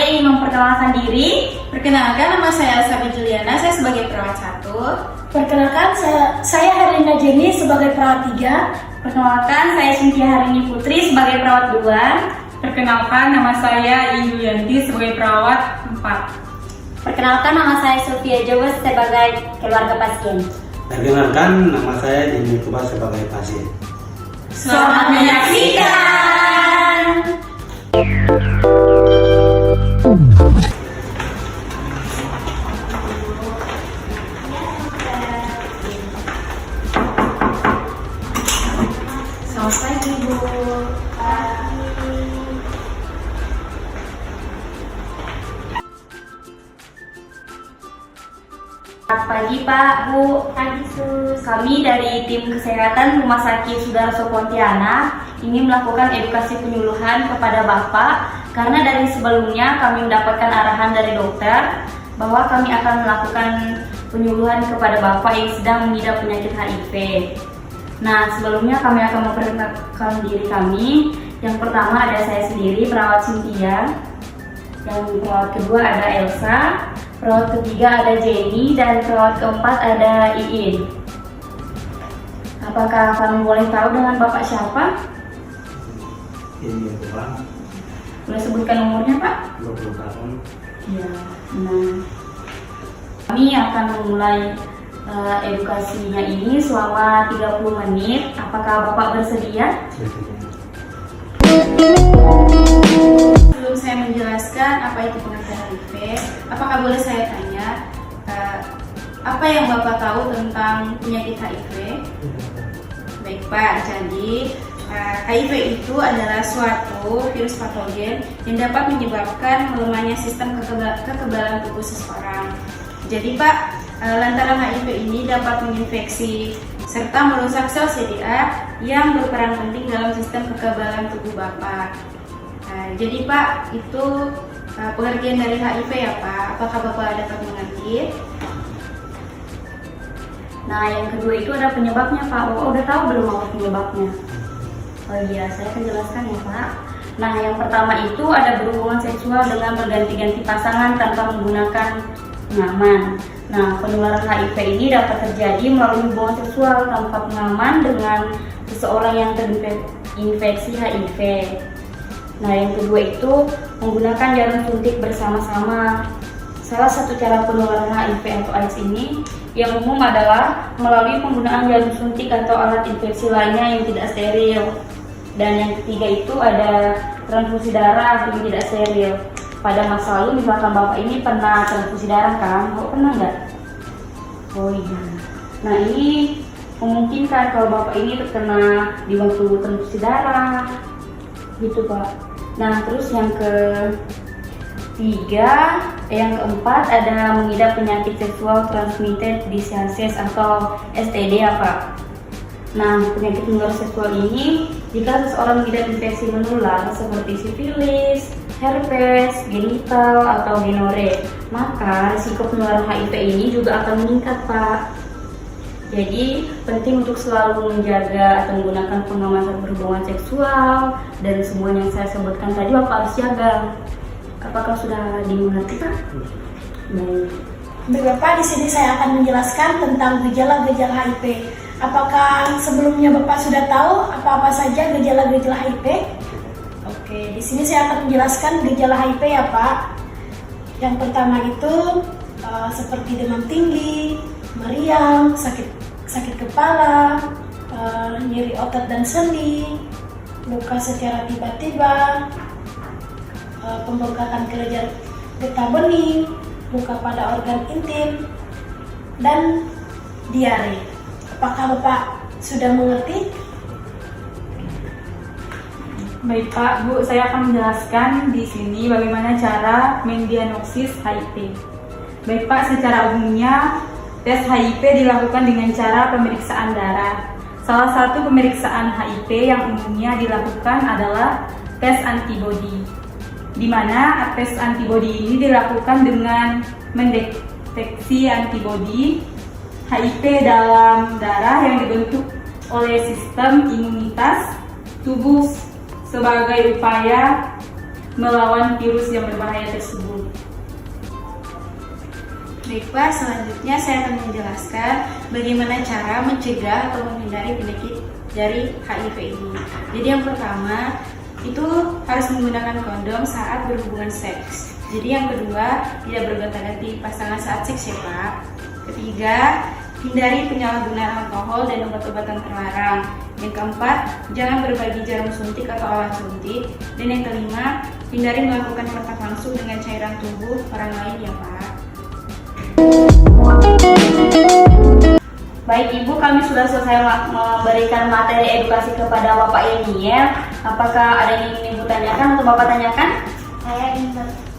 Ada yang ingin memperkenalkan diri? Perkenalkan, nama saya Sabi Juliana, saya sebagai perawat 1. Perkenalkan, saya Herlina Jenny sebagai perawat 3. Perkenalkan, saya Cynthia Harini Putri sebagai perawat 2. Perkenalkan, nama saya Iyu Yanti sebagai perawat 4. Perkenalkan, nama saya Sofia Jowes sebagai keluarga pasien. Perkenalkan, nama saya Jimmy Kuba sebagai pasien. Selamat menyaksikan! Selamat pagi, Bu. Selamat pagi Pak, Bu. Pagi Sus. Kami dari tim kesehatan Rumah Sakit Sudarso Pontianak ingin melakukan edukasi penyuluhan kepada Bapak karena dari sebelumnya kami mendapatkan arahan dari dokter bahwa kami akan melakukan penyuluhan kepada Bapak yang sedang mengidap penyakit HIV. Nah, sebelumnya kami akan memperkenalkan diri kami. Yang pertama ada saya sendiri, perawat Cynthia. Yang perawat kedua ada Elsa. Perawat ketiga ada Jenny dan perawat keempat ada Iin. Apakah kami boleh tahu dengan Bapak siapa? Jimmy Kuba, Boleh sebutkan umurnya Pak? 20 tahun. Ya, nah. Kami akan memulai edukasinya ini selama 30 menit. Apakah Bapak bersedia? Sebelum saya menjelaskan apa itu pengertian HIV, apakah boleh saya tanya apa yang Bapak tahu tentang penyakit HIV? Baik Pak, jadi HIV itu adalah suatu virus patogen yang dapat menyebabkan melemahnya sistem kekebalan tubuh seseorang. Jadi Pak, lantaran HIV ini dapat menginfeksi serta merusak sel CDA yang berperan penting dalam sistem kekebalan tubuh Bapak. Jadi Pak, itu pengertian dari HIV ya Pak. Apakah Bapak dapat mengerti? Nah, yang kedua itu ada penyebabnya Pak. Bapak udah tahu belum apa penyebabnya? Oh iya, saya akan jelaskan ya Pak. Nah, yang pertama itu ada berhubungan seksual dengan berganti-ganti pasangan tanpa menggunakan pengaman. Nah, penularan HIV ini dapat terjadi melalui hubungan seksual tanpa pengaman dengan seseorang yang terinfeksi HIV. Nah, yang kedua itu menggunakan jarum suntik bersama-sama. Salah satu cara penularan HIV atau AIDS ini yang umum adalah melalui penggunaan jarum suntik atau alat infeksi lainnya yang tidak steril. Dan yang ketiga itu ada transfusi darah yang tidak steril. Pada masa lalu misalkan Bapak ini pernah transfusi darah kan? Bapak pernah nggak? Oh iya. Nah, ini memungkinkan kalau Bapak ini terkena di waktu transfusi darah gitu Pak. Nah, terus yang keempat ada mengidap penyakit seksual transmitted diseases atau STD ya Pak. Nah, penyakit menular seksual ini jika seseorang mengidap infeksi menular seperti sifilis, herpes, genital atau ginore, maka risiko penularan HIV ini juga akan meningkat Pak. Jadi penting untuk selalu menjaga atau menggunakan pengaman saat berhubungan seksual dan semua yang saya sebutkan tadi Bapak harus jaga. Apakah sudah dimengerti Pak? Baik. Baik Bapak, di sini saya akan menjelaskan tentang gejala-gejala HIV. Apakah sebelumnya Bapak sudah tahu apa-apa saja gejala-gejala HIV? Oke, di sini saya akan menjelaskan gejala HIV ya Pak. Yang pertama itu seperti demam tinggi, meriang, sakit kepala, nyeri otot dan sendi, luka secara tiba-tiba, pembengkakan kelenjar getah bening, luka pada organ intim, dan diare. Apakah Bapak sudah mengerti? Baik Pak, Bu, saya akan menjelaskan di sini bagaimana cara mendiagnosis HIV. Baik Pak, secara umumnya tes HIV dilakukan dengan cara pemeriksaan darah. Salah satu pemeriksaan HIV yang umumnya dilakukan adalah tes antibodi, di mana tes antibodi ini dilakukan dengan mendeteksi antibodi HIV dalam darah yang dibentuk oleh sistem imunitas tubuh sebagai upaya melawan virus yang berbahaya tersebut. Baik Pak, selanjutnya saya akan menjelaskan bagaimana cara mencegah atau menghindari penyakit dari HIV ini. Jadi yang pertama, itu harus menggunakan kondom saat berhubungan seks. Jadi yang kedua, tidak bergonta-ganti pasangan saat seks ya Pak. Ketiga, hindari penyalahgunaan alkohol dan obat-obatan terlarang. Yang keempat, jangan berbagi jarum suntik atau alat suntik. Dan yang kelima, hindari melakukan kontak langsung dengan cairan tubuh orang lain ya Pak. Baik Ibu, kami sudah selesai memberikan materi edukasi kepada Bapak Yeniel. Apakah ada yang ingin Ibu tanyakan atau Bapak tanyakan? Saya ingin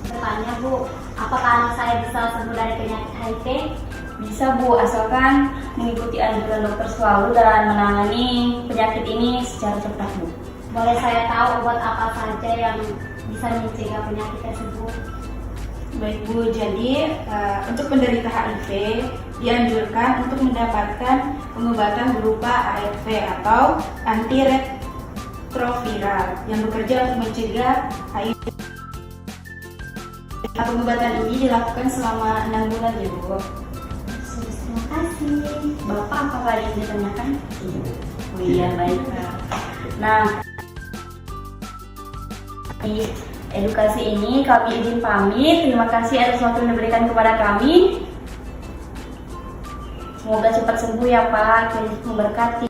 bertanya Bu, apakah anak saya bisa sembuh dari penyakit HIV? Bisa Bu, asalkan mengikuti anjuran dokter selalu dan menangani penyakit ini secara cepat Bu. Boleh saya tahu obat apa saja yang bisa mencegah penyakit tersebut? Baik Bu, jadi untuk penderita HIV dianjurkan untuk mendapatkan pengobatan berupa ARV atau antiretroviral yang bekerja untuk mencegah HIV. Pengobatan ini dilakukan selama 6 bulan ya Bu. Terima kasih. Bapak apakah ada yang ditanyakan? Oh iya, baik Pak. Nah, di edukasi ini kami izin pamit. Terima kasih atas waktu yang diberikan kepada kami. Semoga cepat sembuh ya Pak. Tuhan memberkati.